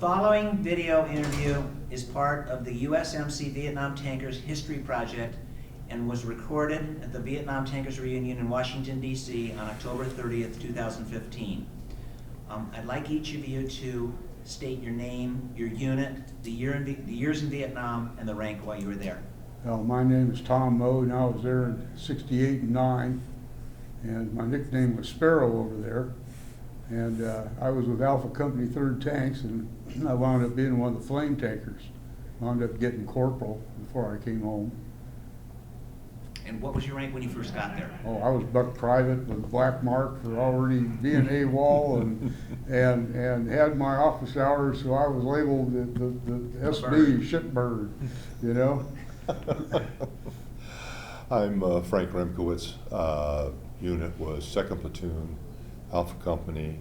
following video interview is part of the USMC Vietnam Tankers History Project and was recorded at the Vietnam Tankers Reunion in Washington, D.C. on October 30th, 2015. I'd like each of you to state your name, your unit, the years in Vietnam, and the rank while you were there. Well, my name is Tom Moad, and I was there in '68 and '9, and my nickname was Sparrow over there. And I was with Alpha Company 3rd Tanks, and I wound up being one of the flame tankers. Wound up getting corporal before I came home. And what was your rank when you first got there? Oh, I was buck private with a black mark for already being AWOL, and had my office hours, so I was labeled the SB shipbird, you know. I'm Frank Remkiewicz. Unit was 2nd Platoon, Alpha Company,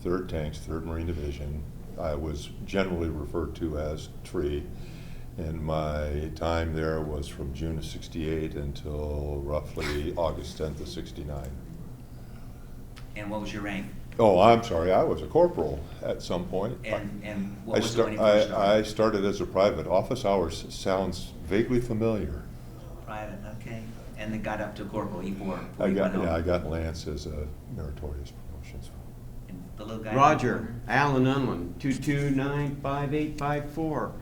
3rd Tanks, 3rd Marine Division. I was generally referred to as Tree, and my time there was from June of '68 until roughly August 10th of '69. And what was your rank? Oh, I'm sorry, I was a corporal at some point. And what was it when you first started? I started as a private. Office hours sounds vaguely familiar. Private, okay. And then got up to corporal, E4. I got Lance as a meritorious promotion. So. And the little guy. Roger, Alan Unland, 2295854.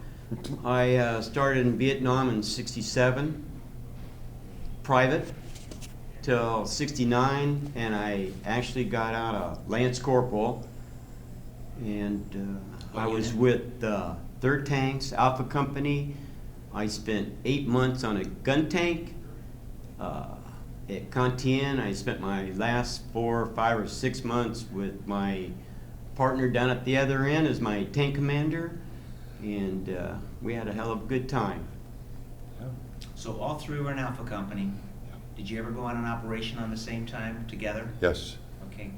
I started in Vietnam in '67, private, till '69, and I actually got out a Lance Corporal, and I was with 3rd Tanks, Alpha Company. I spent 8 months on a gun tank. At Cantien, I spent my last 4, 5, or 6 months with my partner down at the other end as my tank commander, and we had a hell of a good time. Yeah. So all three were in Alpha Company. Did you ever go on an operation on the same time together? Yes. Okay,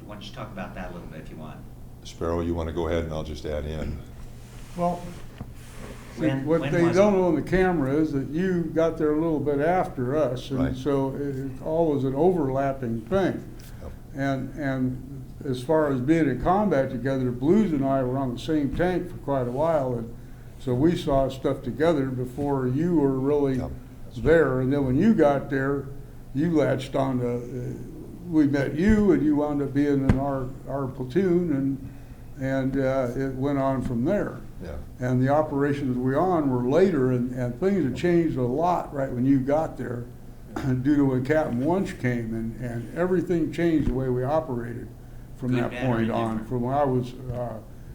why don't you talk about that a little bit if you want. Sparrow, you want to go ahead and I'll just add in. Well, When what they was don't it? know on the camera is that you got there a little bit after us, and Right. so it's always an overlapping thing. Yep. And as far as being in combat together, Blues and I were on the same tank for quite a while, and so we saw stuff together before you were really Yep. there. And then when you got there, you latched on to, we met you, and you wound up being in our platoon, and it went on from there. Yeah. And the operations we were on were later, and things had changed a lot right when you got there due to when Captain Wunsch came, and everything changed the way we operated from Good, that bad, or point on. indifferent? From what I was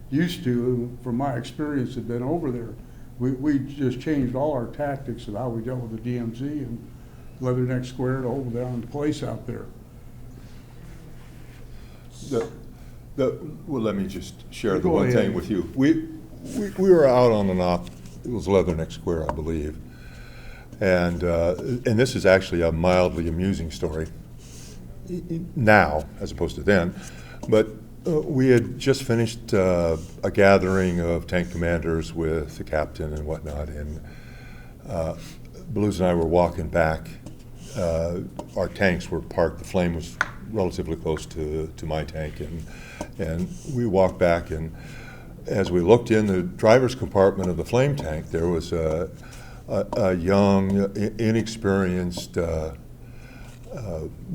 used to, and from my experience had been over there, we just changed all our tactics of how we dealt with the DMZ and Leatherneck Square to hold down the place out there. Well, let me just share the Go one ahead. thing with you. We were out on an op. It was Leatherneck Square, I believe, and this is actually a mildly amusing story now as opposed to then, but we had just finished a gathering of tank commanders with the captain and whatnot, and Blues and I were walking back. Our tanks were parked. The Flame was relatively close to my tank, and we walked back, and as we looked in the driver's compartment of the Flame tank, there was a young, inexperienced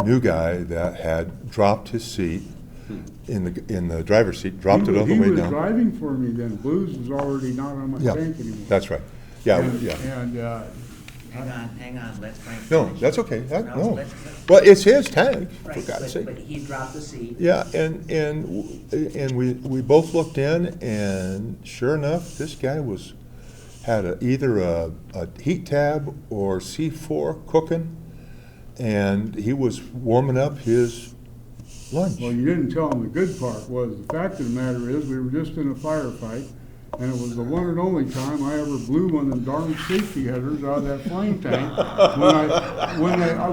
new guy that had dropped his seat in the driver's seat, dropped it on the way He was down. driving for me then. Blues was already not on my Yeah, tank anymore. that's right. Yeah, And- yeah. And Hang on, let Frank No, finish. that's okay. No. let's- Well, it's his tank, for Right, God's sake. but he dropped the seat. Yeah, and we both looked in, and sure enough, this guy had either a heat tab or C4 cooking, and he was warming up his lunch. well, you didn't tell him the good part was, the fact of the matter is, we were just in a firefight, and it was the one and only time I ever blew one of them darn safety headers out of that Flame tank.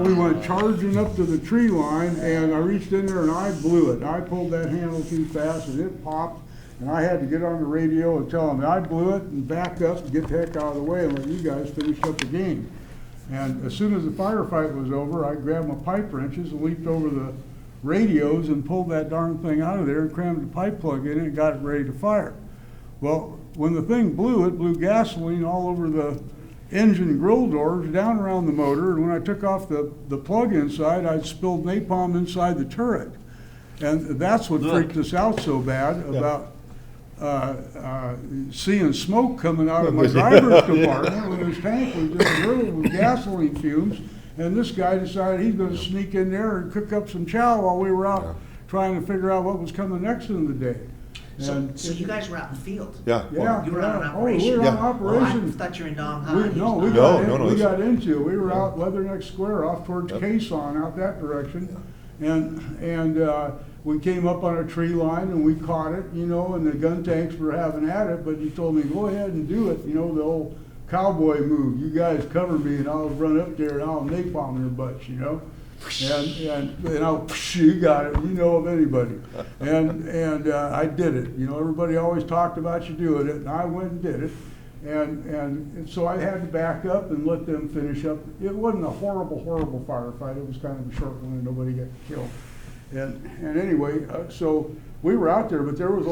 We went charging up to the tree line, and I reached in there and I blew it. I pulled that handle too fast and it popped, and I had to get on the radio and tell them I blew it and back up and get the heck out of the way and let you guys finish up the game. And as soon as the firefight was over, I grabbed my pipe wrenches and leaped over the radios and pulled that darn thing out of there and crammed the pipe plug in it and got it ready to fire. Well, when the thing blew, it blew gasoline all over the engine grill doors, down around the motor, and when I took off the plug inside, I spilled napalm inside the turret. And that's what freaked us out so bad about seeing smoke coming out of my driver's compartment when his tank was just riddled with gasoline fumes. And this guy decided he's going to sneak in there and cook up some chow while we were out trying to figure out what was coming next in the day. So you guys were out in the field? Yeah. Yeah. You were on an Oh, we operation? were on Yeah. operation. Well, I thought you were in Dong Ha. We No, got into it. We were out Leatherneck Square off towards Quezon, out that direction. And we came up on a tree line and we caught it, you know, and the gun tanks were having at it, but he told me, go ahead and do it, you know, the old cowboy move. You guys cover me and I'll run up there and I'll napalm their butts, you know. And I'll, you got it, you know of anybody. And I did it. You know, everybody always talked about you doing it, and I went and did it. And so I had to back up and let them finish up. It wasn't a horrible firefight. It was kind of a short one and nobody got killed. And anyway, so we were out there, but there was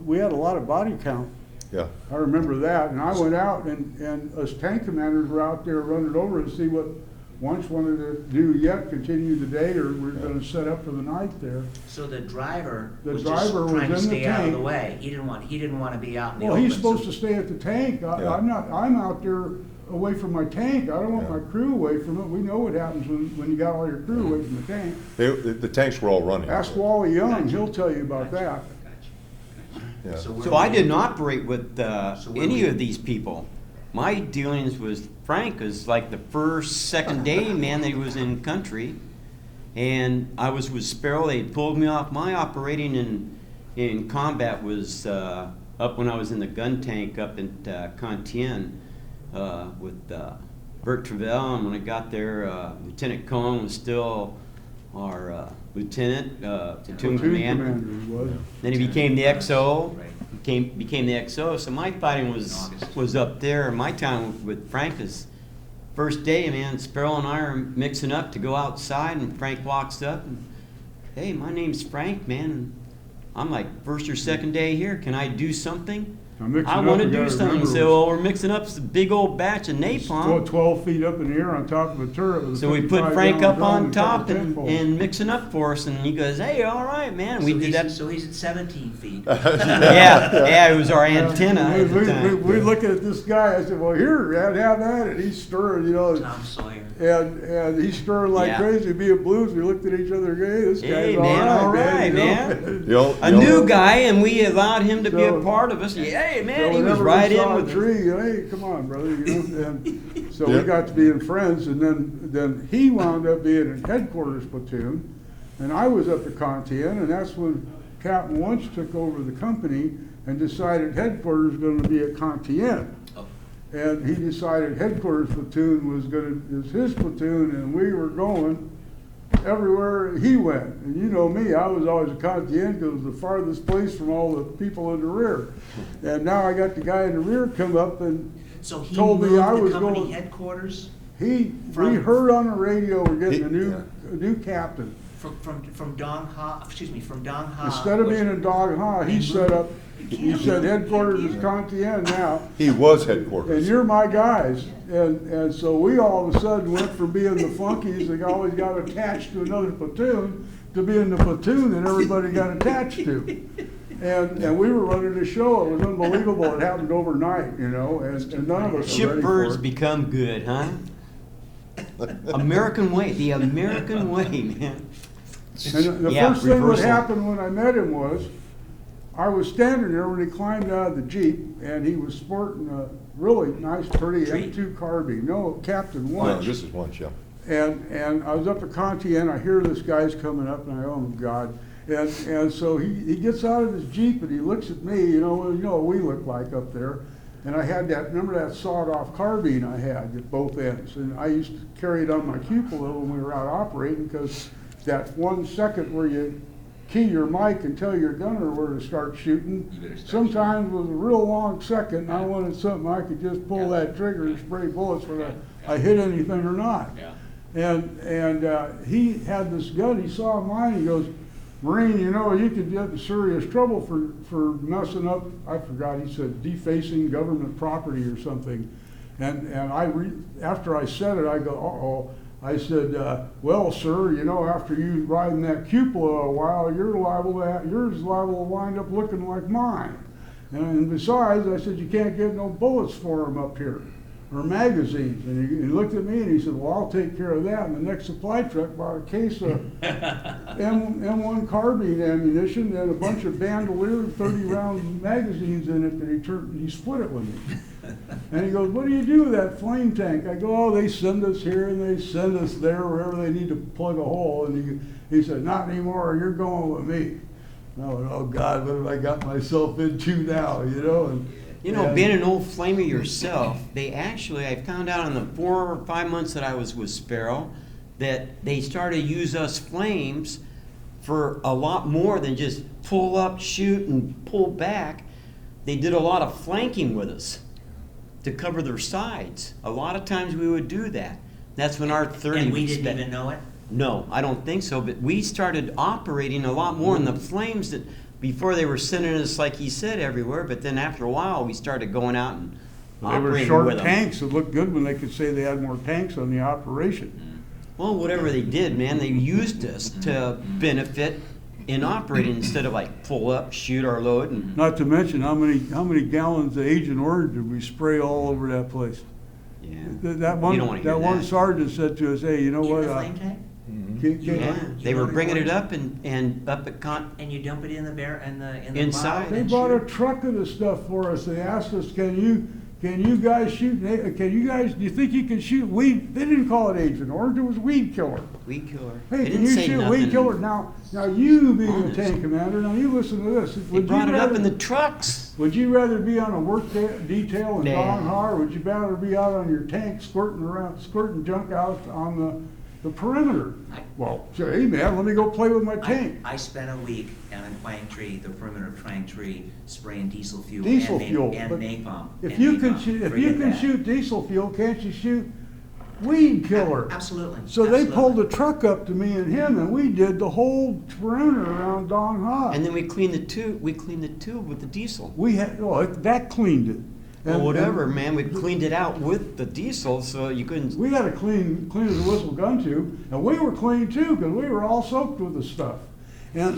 we had a lot of body count. Yeah. I remember that. And I went out and us tank commanders were out there running over to see what Wunsch wanted to do yet, continue the day, or we're going to set up for the night there. So the driver was driver just trying to was in the stay out of the tank. way. He didn't want to be out in the Well, open. he's supposed to stay at the tank. I'm out there away from my tank. I don't want my crew away from it. We know what happens when you got all your crew away from the tank. The tanks were all running. Ask Wally Young, he'll tell you about that. Yeah. So I didn't operate with any of these people. My dealings with Frank was like the second day, man, that he was in country. And I was with Sparrow. They pulled me off. My operating in combat was up when I was in the gun tank up at Contien with Bert Travell. And when I got there, Lieutenant Cohen was still our lieutenant, platoon commander. Then he became the XO. Became the XO. So my fighting was up there. My time with Frank is first day, man. Sparrow and I are mixing up to go outside, and Frank walks up and, hey, my name's Frank, man. And I'm like, first or second day here, can I do something? I want to do something. So well, we're mixing up a big old batch of napalm. 12 feet up in the air on top of a turret. With So we put Frank up on top and mixing up for us, and he goes, hey, all right, man. We did that. So he's at 17 feet. Yeah, it was our antenna at the time. We looked at this guy. I said, well, here, have that. And he's stirring, you know. Tom Sawyer. And he's stirring like crazy, being blues. We looked at each other and hey, this guy's all right, man. A new guy, and we allowed him to be a part of us. Hey, man, he was right in with tree. Hey, come on, brother. You know? And so we got to being friends, and then he wound up being in headquarters platoon, and I was up at Contien, and that's when Captain Wunsch took over the company and decided headquarters was going to be at Contien. And he decided headquarters platoon was his platoon, and we were going everywhere he went. And you know me, I was always a Contien because it was the farthest place from all the people in the rear. And now I got the guy in the rear come up and told me I was going. Headquarters. We heard on the radio we're getting a new captain. From Dong Ha. Excuse me, from Dong Ha. Instead of being in Dong Ha, he set up. He said headquarters is Contien now. He was headquarters. And you're my guys. And so we all of a sudden went from being the flunkies that always got attached to another platoon to being the platoon that everybody got attached to. And we were running the show. It was unbelievable. It happened overnight, you know, and none of us were ready for Shipbirds it. become good, huh? American way, the American way, man. And the first thing that happened when I met him was, I was standing there when he climbed out of the Jeep, and he was sporting a really nice, pretty M2 carbine. No, Captain Wunsch. No, this is Wunsch, yeah. And I was up at Contien, I hear this guy's coming up, and I, oh my God. And so he gets out of his Jeep, and he looks at me, you know what we look like up there. And I had remember that sawed-off carbine I had at both ends? And I used to carry it on my cupola when we were out operating, because that 1 second where you key your mic and tell your gunner where to start shooting. Sometimes was a real long second, and I wanted something I could just pull that trigger and spray bullets whether I hit anything or not. And he had this gun, he saw mine, he goes, Marine, you know, you could get in serious trouble for messing up, I forgot, he said defacing government property or something. And after I said it, I go, uh-oh. I said, well, sir, you know, after you ride in that cupola a while, yours is liable to wind up looking like mine. And besides, I said, you can't get no bullets for them up here, or magazines. And he looked at me and he said, well, I'll take care of that. And the next supply truck bought a case of M1 carbine ammunition and a bunch of bandolier 30-round magazines in it that he split it with me. And he goes, what do you do with that flame tank? I go, oh, they send us here and they send us there, wherever they need to plug a hole. And he said, not anymore, you're going with me. And I went, oh God, what have I got myself into now, you know? And being an old flamer yourself, I found out in the 4 or 5 months that I was with Sparrow that they started to use us flames for a lot more than just pull up, shoot, and pull back. They did a lot of flanking with us to cover their sides. A lot of times we would do that. That's when our 30 And we was didn't spent. even know it? No, I don't think so, but we started operating a lot more in the flames that before they were sending us, like he said, everywhere, but then after a while we started going out and they were operating short with them. tanks. It looked good when they could say they had more tanks on the operation. Well, whatever they did, man, they used us to benefit in operating instead of like pull up, shoot our load, and Not to mention how many gallons of Agent Orange did we spray all over that place? yeah. That You don't wanna hear one that. sergeant said to us, hey, you know In what? the flame tank? Yeah, they were load it bringing it orange? up and up at And you dump it in the Inside. bottle They and bought shoot a it? truck of the stuff for us. They asked us, can you guys shoot, do you think you can shoot weed? They didn't call it Agent Orange, it was weed killer. weed killer. Hey, They can didn't you say shoot nothing. weed killer? Now you being a Honest. tank commander, now you listen to this. They brought it up in the trucks. Would you rather be on a work detail in Nah. Don Har, or would you rather be out on your tank squirting junk out on the perimeter? Well, hey man, let me go play with my tank. I spent a week down in Twang Tree, the perimeter of Twang Tree, spraying diesel fuel Diesel and fuel, and but napalm. If and you can napalm. shoot, Forget that. shoot diesel fuel, can't you shoot weed killer? Absolutely. So they absolutely. pulled a truck up to me and him, and we did the whole perimeter around Don Ha. And then we cleaned the tube. We cleaned the tube with the diesel. We had, that cleaned it. Well, whatever, and man. We cleaned it out with the diesel, so you couldn't. We had a clean as a whistle gun tube, and we were clean too, because we were all soaked with the stuff. And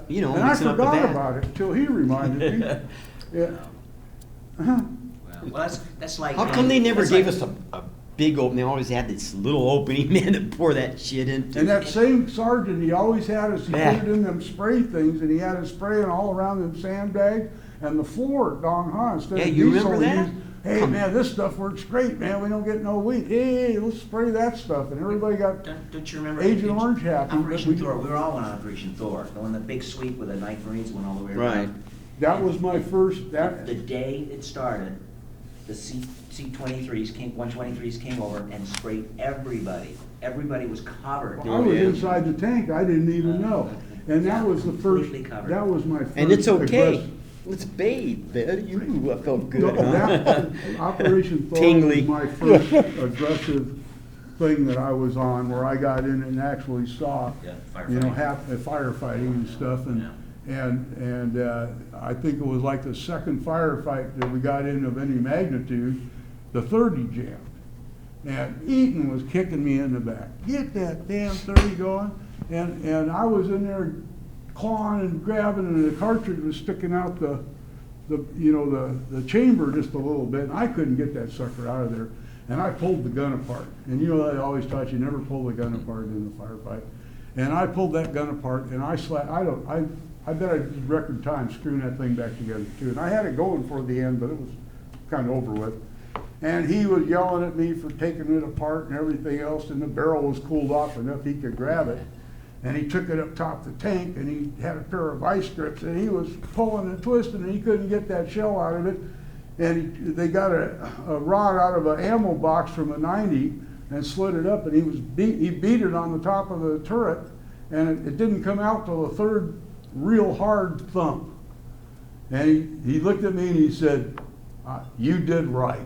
You know, and I mixing up the forgot bath. about it until he reminded me. Yeah. Uh-huh. Well, that's like. How come they never that's gave like- us a big opening? They always had this little opening, man, to pour that shit into. And that same sergeant, he always had us, he Yeah. put it in them spray things, and he had us spraying all around them sandbags and the floor at Don Ha instead Yeah, of you diesel. remember he that? used, hey man, this stuff works great, man. We don't get no weed. Hey, let's spray that stuff, and everybody got. Don't you remember? Agent Orange happy, but Operation we- Thor. We were all on Operation Thor. The one, the big sweep with the night Marines went all the way around. Right. That was my first. The day it started, the C-23s came, 123s came over and sprayed everybody. Everybody was covered. I was inside the tank. I didn't even know, and that was the first. Completely covered. That was my first. And it's okay. aggressive- Let's bathe, man. You felt good. No, that, Operation Thor Tingly. was my first aggressive thing that I was on, where I got in and actually saw, Yeah, you know, firefighting. firefighting and stuff, and I think it was like the second firefight that we got in of any magnitude, the 30 jammed. And Eaton was kicking me in the back. Get that damn 30 going. And I was in there clawing and grabbing, and the cartridge was sticking out the chamber just a little bit, and I couldn't get that sucker out of there. And I pulled the gun apart. And you know, I always taught you never pull the gun apart in a firefight. And I pulled that gun apart, and I bet I did record time screwing that thing back together too. And I had it going for the end, but it was kind of over with. And he was yelling at me for taking it apart and everything else, and the barrel was cooled off enough he could grab it. And he took it up top the tank, and he had a pair of vice grips, and he was pulling and twisting, and he couldn't get that shell out of it. And they got a rod out of an ammo box from a 90 and slid it up, and he beat it on the top of the turret, and it didn't come out till the third real hard thump. And he looked at me and he said, "You did right."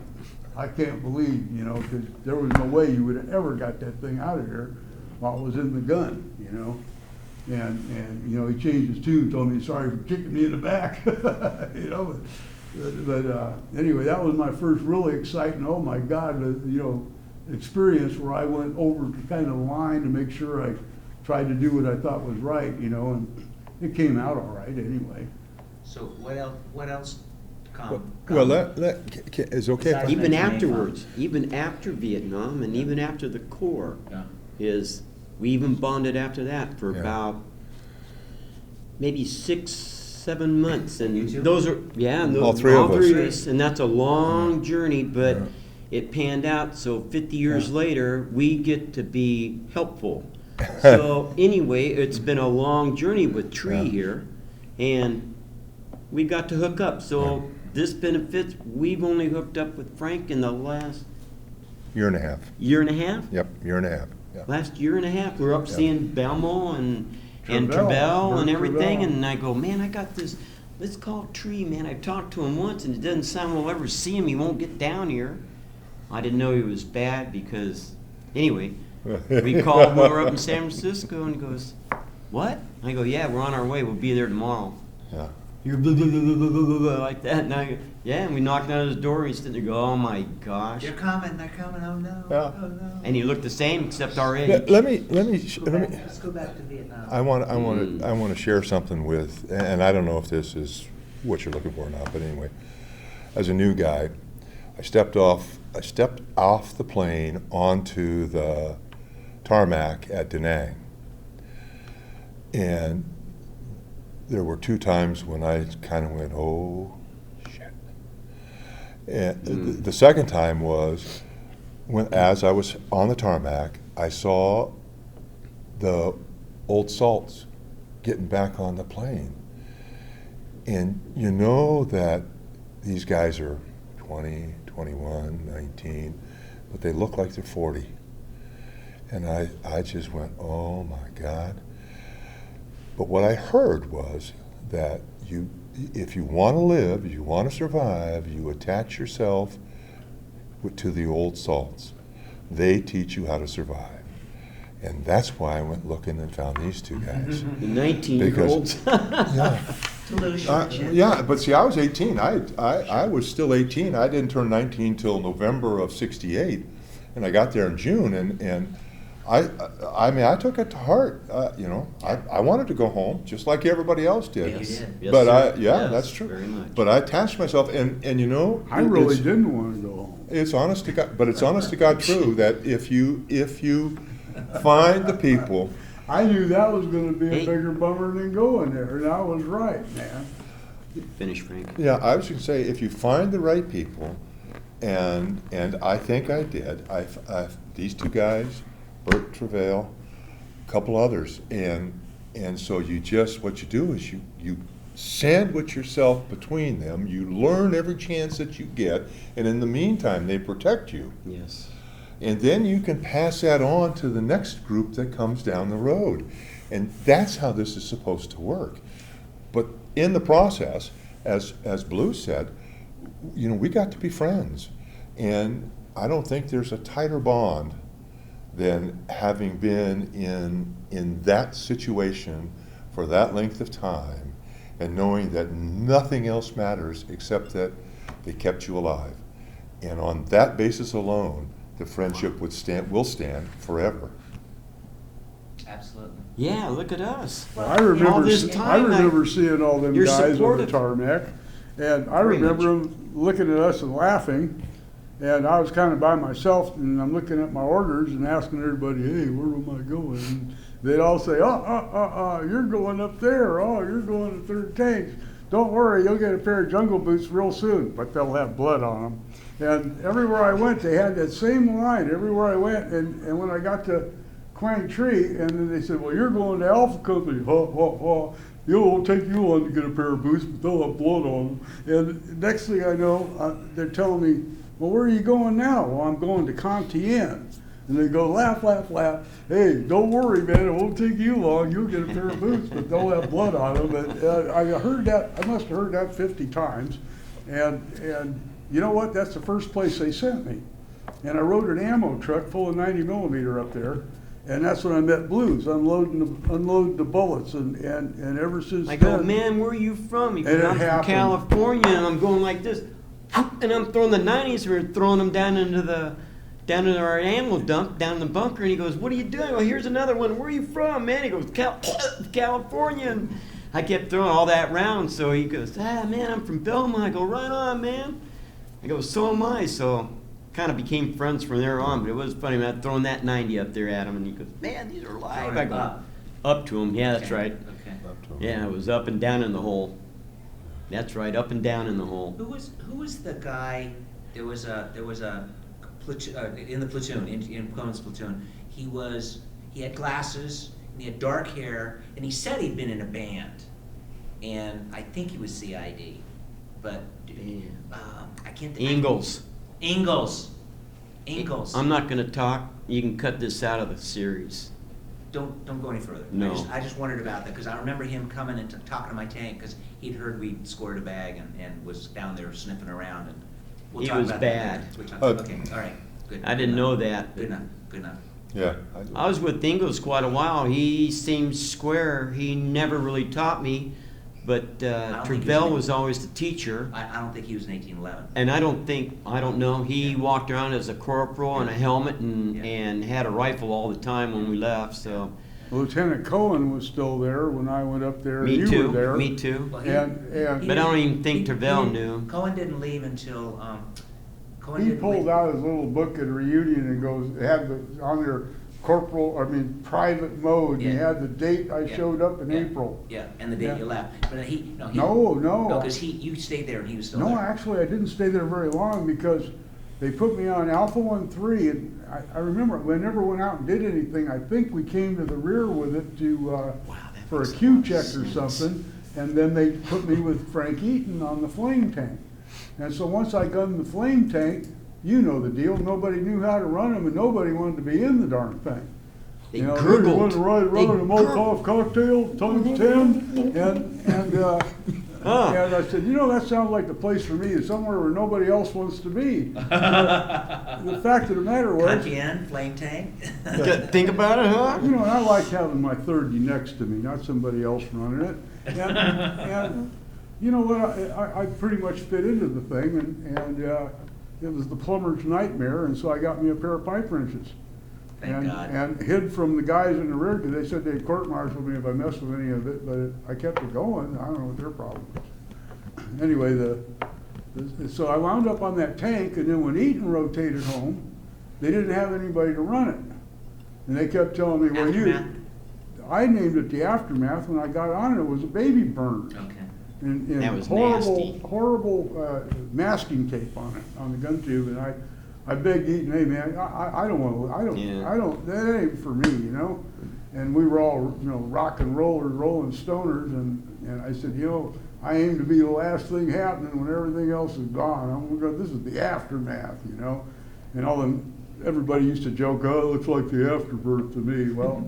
I can't believe, you know, because there was no way you would have ever got that thing out of here while it was in the gun, you know. And you know, he changed his tune, told me sorry for kicking me in the back, you know. But anyway, that was my first really exciting, oh my God, you know, experience where I went over to kind of line to make sure I tried to do what I thought was right, you know, and it came out all right anyway. So what else Well, is okay. Besides- Even mentioned afterwards, even after Vietnam and even after the Corps, we even bonded after that for Yeah. about maybe 6-7 months, and You too? those are and All three of us. us, and that's a long journey, but it panned out. So 50 years later, we get to be helpful. So anyway, it's been a long journey with Tree here, and we got to hook up. So this benefits. We've only hooked up with Frank in the last Year and a half. year and a half. Yep, year and a half. Yeah. Last year and a half, we were up Yeah. seeing Belmo and Travell, Travell and Bert everything, Travell. and I go, man, I got this. Let's call Tree, man. I've talked to him once, and it doesn't sound we'll ever see him. He won't get down here. I didn't know he was bad because, anyway, we called when we were up in San Francisco, and he goes, what? I go, yeah, we're on our way. We'll be there tomorrow. Yeah. You're blah, blah, blah, blah, blah, blah, blah, like that. And I go, yeah, and we knocked on his door, and he's sitting there go, oh my gosh. They're coming, oh no, Yeah. oh no. And he looked the same except our age. Let me Let's go back to Vietnam. I want to share something with, and I don't know if this is what you're looking for or not, but anyway, as a new guy, I stepped off the plane onto the tarmac at Da Nang, and there were 2 times when I kind of went, oh shit. And the second time was when, as I was on the tarmac, I saw the old salts getting back on the plane. And you know that these guys are 20, 21, 19, but they look like they're 40. And I just went, oh my God. But what I heard was that if you want to live, you want to survive, you attach yourself to the old salts. They teach you how to survive. And that's why I went looking and found these 2 guys. The 19-year-olds. Yeah. It's a little short, Jim. Yeah, but see, I was 18. I was still 18. I didn't turn 19 till November of '68, and I got there in June. And I mean, I took it to heart. You know, I wanted to go home just like everybody else did. Yes. Yes. Yes, But sir. yeah, Yes, that's true. Very much. But I attached myself, and you know, I really it's- didn't want to go home. It's honest to God, but it's honest to God true that if you find the people. I knew that was gonna be a Hey. bigger bummer than going there, and I was right, man. Finish, Frank. Yeah, I was going to say, if you find the right people, and I think I did. These 2 guys, Bert Travell, a couple others, and so what you do is you sandwich yourself between them. You learn every chance that you get, and in the meantime, they protect you. Yes. And then you can pass that on to the next group that comes down the road. And that's how this is supposed to work. But in the process, as Blue said, you know, we got to be friends. And I don't think there's a tighter bond than having been in that situation for that length of time and knowing that nothing else matters except that they kept you alive. And on that basis alone, the friendship will stand forever. Absolutely. Yeah, look at us. I All remember, this I time, remember seeing all them you're guys on the supportive. tarmac, and I Very remember them looking at us and laughing, and I was kind of by myself, and I'm looking at my orders and asking everybody, hey, where am I going? And they'd all say, you're going up there, you're going to 3rd Tanks. Don't worry, you'll get a pair of jungle boots real soon, but they'll have blood on them. And everywhere I went, they had that same line everywhere I went, and when I got to Quang Tree, and then they said, well, you're going to Alpha Company, it'll take you long to get a pair of boots, but they'll have blood on them. And next thing I know, they're telling me, well, where are you going now? Well, I'm going to Comtien. And they go, laugh, laugh, laugh. Hey, don't worry, man, it won't take you long. You'll get a pair of boots, but they'll have blood on them. And I heard that, I must have heard that 50 times. And you know what? That's the first place they sent me. And I rode an ammo truck full of 90 millimeter up there. And that's when I met Blues, unloading the bullets, and ever since I then. go, man, where are you from? He And goes, it I'm from happened. California, and I'm going like this, and I'm throwing the 90s. We're throwing them down into our ammo dump, down in the bunker, and he goes, what are you doing? Well, here's another one. Where are you from, man? He goes, California. And I kept throwing all that round, so he goes, man, I'm from Belmont. I go, right on, man. I go, so am I. So kind of became friends from there on, but it was funny, man, throwing that 90 up there at him, and he goes, man, these are live. Throwing I it go, up to him. Yeah, that's Okay, right. Okay. Yeah, it was up and down in the hole. That's right, up and down in the hole. Who was the guy? There was a platoon, in the platoon, in Cohen's platoon. He had glasses and he had dark hair, and he said he'd been in a band, and I think he was CID, but I can't think. Ingalls. I'm not gonna talk. You can cut this out of the series. Don't go any further. No. I just wondered about that, because I remember him coming and talking to my tank, because he'd heard we'd scored a bag and was down there sniffing around, and we'll He talk was about bad. that later. Okay, all right, good. I didn't know that. Good enough. Yeah. I was with Ingalls quite a while. He seemed square. He never really taught me, but don't think Travell he's- was always the teacher. I don't think he was in 1811. And I don't know, he walked around as a corporal and a helmet Yeah. and had a rifle all the time when we left, so. Lieutenant Cohen was still there when I went up there. Me You too, were there. me too. Well, And But I don't even think Travell knew. Cohen didn't leave until, he pulled out his little book at reunion and goes, had on there private mode. And he Yeah. had the date I Yeah. showed up in Yeah. April. Yeah, and the day Yeah. you left. But No. No, because you stayed there and he was still there. No, actually, I didn't stay there very long because they put me on Alpha 1-3, and I remember we never went out and did anything. I think we came to the rear with it for a makes a Q lot of check or sense. something, and then they put me with Frank Eaton on the flame tank. And so once I gunned the flame tank, you know the deal. Nobody knew how to run them, and nobody wanted to be in the darn thing. They You know, gurgled. they wanted to run They a Molotov cocktail times 10, and I said, that sounds like the place for me, is somewhere where nobody else wants to be. The fact of the matter was, Kantian, flame tank. Think about it, huh? and I liked having my 30 next to me, not somebody else running it. And you know what, I pretty much fit into the thing, and it was the plumber's nightmare, and so I got me a pair of pipe wrenches. Thank God. And hid from the guys in the rear, because they said they'd court-martial me if I messed with any of it, but I kept it going. I don't know what their problem was. Anyway, so I wound up on that tank, and then when Eaton rotated home, they didn't have anybody to run it. And they kept telling me, well, Aftermath? I named it the Aftermath. When I got on it was a baby burn. Okay. And That was horrible, nasty. horrible masking tape on it, on the gun tube, and I begged Eaton, hey man, I don't want to, Yeah. I don't, that ain't for me, And we were all, rock and rollers, rolling stoners, and I said, I aim to be the last thing happening when everything else is gone. This is the aftermath, And everybody used to joke, oh, it looks like the afterbirth to me. Well,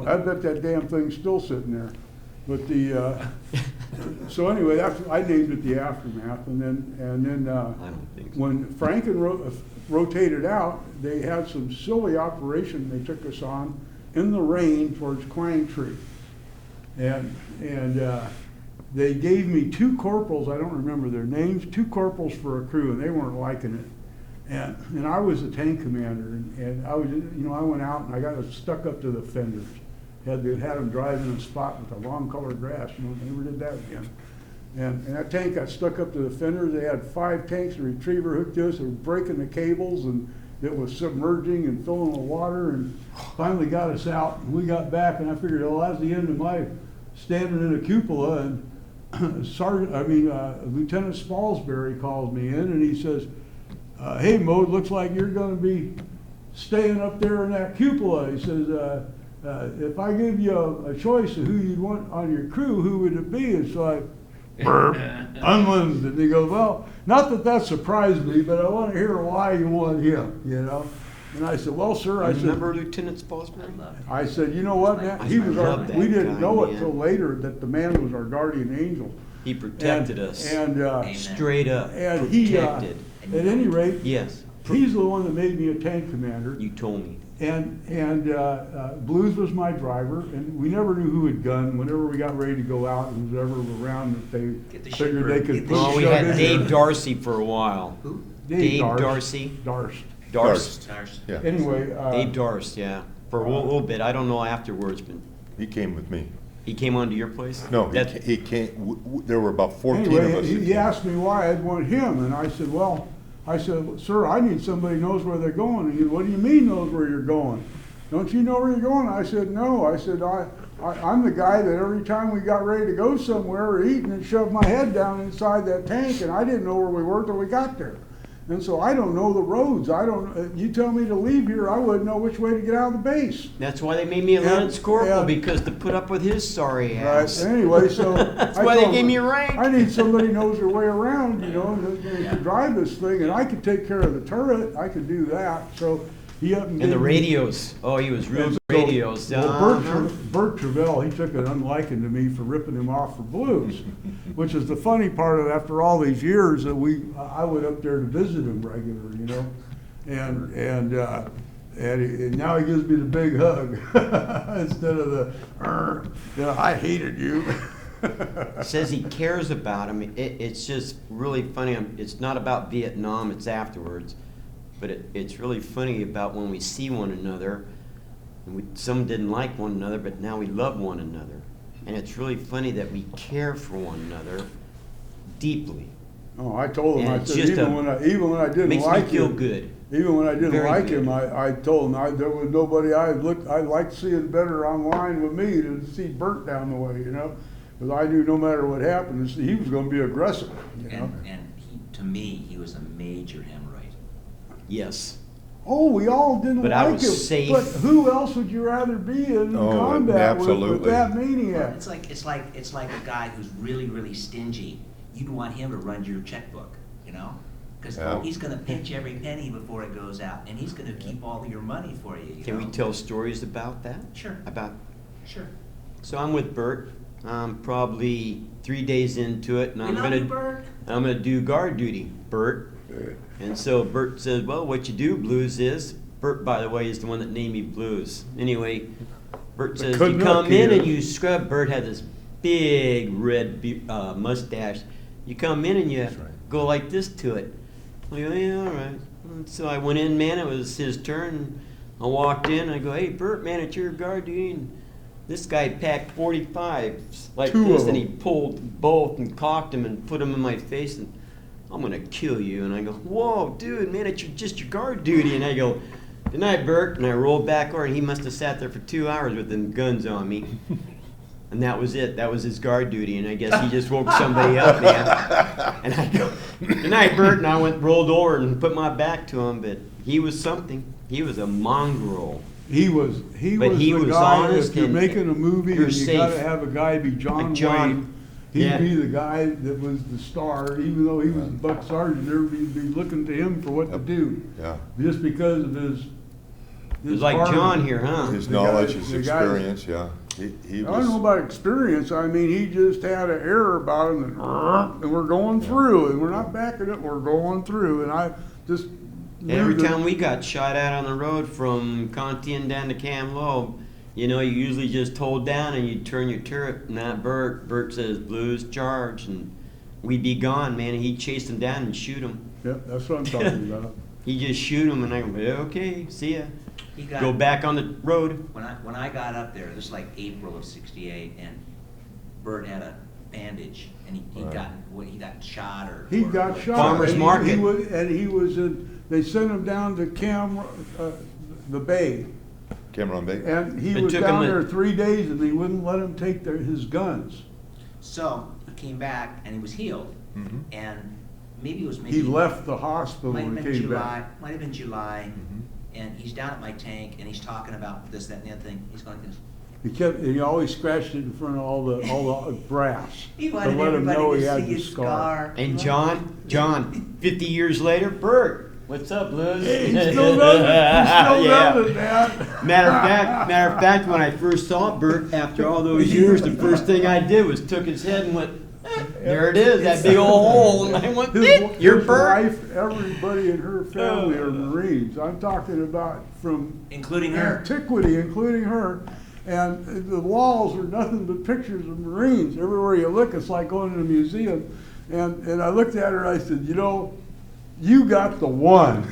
I bet that damn thing's still sitting there. But so anyway, I named it the Aftermath, and then I don't think so. when Franken rotated out, they had some silly operation they took us on in the rain towards Quang Tree, and they gave me 2 corporals. I don't remember their names. 2 corporals for a crew, and they weren't liking it. And I was the tank commander, and I was, I went out and I got us stuck up to the fenders. Had them drive in a spot with a long colored grass, never did that again. And that tank got stuck up to the fenders. They had 5 tanks and retriever hooked to us. They were breaking the cables, and it was submerging and filling with water, and finally got us out. And we got back, and I figured, well, that's the end of my standing in a cupola. And Lieutenant Spalsbury calls me in, and he says, hey, Moad, looks like you're going to be staying up there in that cupola. He says, if I give you a choice of who you'd want on your crew, who would it be? And so I, Unland. And he goes, well, not that surprised me, but I want to hear why you want him, And I said, well, sir, I said, Remember Lieutenant Spalsbury? I said, you know what, man? He was love that we didn't guy, know it man. till later that the man was our guardian angel. He protected us. And Amen. Straight up and he, protected. at any rate, Yes. he's the one that made me a tank commander. You told me. And Blues was my driver, and we never knew who had gunned. Whenever we got ready to go out, and whoever was around that they Get the figured shipper, they get could the put Oh, we ship had in Dave there. Darcy for a while. Who? Dave Darcy. Darst. Darcy. Yeah, Anyway, Dave Darcy, yeah. For a little bit. I don't know afterwards, but he came with me. he came onto your place? No, That- he came, there were about 14 of anyway, us. that he came. asked me why I'd want him, and I said, well, sir, I need somebody who knows where they're going. And he said, what do you mean knows where you're going? Don't you know where you're going? I said, no. I said, I'm the guy that every time we got ready to go somewhere or eating and shoved my head down inside that tank, and I didn't know where we were till we got there. And so I don't know the roads. You tell me to leave here, I wouldn't know which way to get out of the base. That's why they made me a Yeah, Lance Corporal, yeah. because to put up with his sorry Right. ass. Anyway, so That's I why they told gave him, me a rank. I need somebody who knows their way around, and can drive this thing, and I could take care of the turret. I could do that. So he up And the radios. Oh, he was real And so, radios. Well, Bert Travell, he took an unliking to me for ripping him off for Blues, which is the funny part of after all these years that I went up there to visit him regular, and now he gives me the big hug instead of the I hated you. Says he cares about him. It's just really funny. It's not about Vietnam, it's afterwards. But it's really funny about when we see one another. And some didn't like one another, but now we love one another. And it's really funny that we care for one another deeply. Oh, I told him. And I it's said just even when I didn't Makes like me feel him, good. even when I didn't Very like good. him, I told him there was nobody I'd like to see it better online with me than to see Bert down the way, because I knew no matter what happened, he was going to be aggressive. And to me, he was a major hemorrhoid. Yes. Oh, we all didn't But I like was him. safe. But who else would you rather be in Oh, combat with absolutely. that Well, maniac? it's like a guy who's really, really stingy. You'd want him to run your checkbook, Because Yeah. he's going to pinch every penny before it goes out, and he's going to keep all your money for you. Can we tell stories about that? Sure. Sure. So I'm with Bert. I'm probably 3 days into it, and We I'm love you, Bert. gonna do guard duty, Bert. And so Bert says, well, what you do, Blues, is, Bert, by the way, is the one that named me Blues. Anyway, Bert says, couldn't you come look, in kid. and you scrub. Bert had this big red mustache. You come in and you That's right. go like this to it. I go, yeah, all right. And so I went in, man, it was his turn. I walked in, I go, hey, Bert, man, it's your guard duty. And this guy packed 45s like Two this, of and he them. pulled both and cocked them and put them in my face. And I'm gonna kill you. And I go, whoa, dude, man, it's just your guard duty. And I go, good night, Bert. And I rolled back over, and he must have sat there for 2 hours with them guns on me. And that was it. That was his guard duty. And I guess he just woke somebody up, man. And I go, good night, Bert. And I rolled over and put my back to him. But he was something. He was a mongrel. He was But he the was guy. honest If you're and making a movie you're and you safe. got to have a guy be John, Like John. Wayne, he'd Yeah. be the guy that was the star. Even though he was the buck sergeant, everybody'd be looking to him for what to do, Yeah, just because of his. It was like heart. John here, huh? his The knowledge, guy- his the guy- experience, yeah. He I don't know was, about experience. I mean, he just had an error about him, and we're going through, and we're not backing it. We're going through, and I just knew Every that- time we got shot at on the road from Contian down to Kamloops, you usually just hold down and you turn your turret. Not Bert. Bert says, Blues, charge. And we'd be gone, man. And he'd chase them down and shoot them. Yep, that's what I'm talking about. He'd just shoot them, and I go, okay, see ya. He got, Go back on the road. when I got up there, this was like April of '68, and Bert had a bandage, and he Right. got shot or. He or- got shot. Farmer's and Market. He was they sent him down to the Bay, Cameron Bay. and he It was took down him a- there 3 days, and they wouldn't let him take his guns. So he came back and he was healed, Mhm. and maybe it was He left the hospital Might have and been came July. back. Might have been July, Mhm. and he's down at my tank, and he's talking about this, that, and the other thing. He's going this. He always scratched it in front of all the brass He to wanted let him know everybody he to had see the his scar. scar. And John, 50 years later, Bert, what's up, Blues? He still does it. He still Yeah. does it, Dad. Matter of fact, when I first saw Bert after all those years, the first thing I did was took his head and went, There it is, that big old hole, and I went, you're his Bert. wife, everybody in her family are Marines. I'm talking about from Including her. antiquity, including her. And the walls are nothing but pictures of Marines. Everywhere you look, it's like going to a museum. And I looked at her, I said, you know, you got the one.